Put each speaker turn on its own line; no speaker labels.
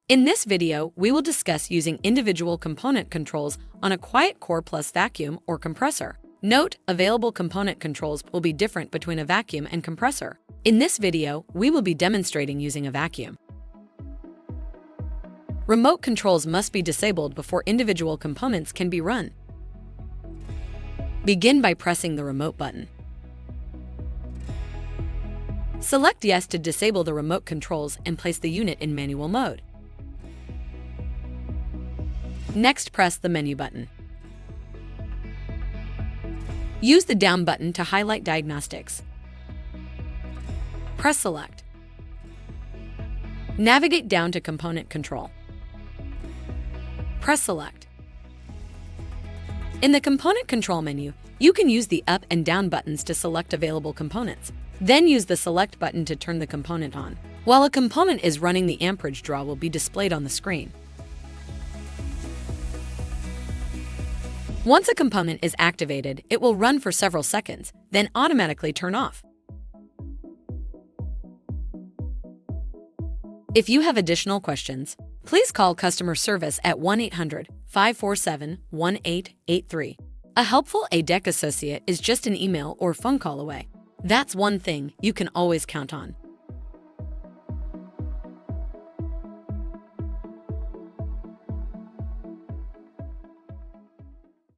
In this video, we will discuss using individual component controls on a QuietCore Plus vacuum or compressor. Note, available component controls will be different between a vacuum and compressor. In this video, we will be demonstrating using a vacuum. Remote controls must be disabled before individual components can be run. Begin by pressing the remote button. Select Yes to disable the remote controls and place the unit in manual mode. Next, press the menu button. Use the down button to highlight diagnostics. Press Select. Navigate down to Component Control. Press Select. In the Component Control menu, you can use the up and down buttons to select available components. Then use the Select button to turn the component on. While a component is running, the amperage draw will be displayed on the screen. Once a component is activated, it will run for several seconds, then automatically turn off. If you have additional questions, please call customer service at 1-800-547-1883. A helpful A-dec associate is just an email or phone call away. That's one thing you can always count on.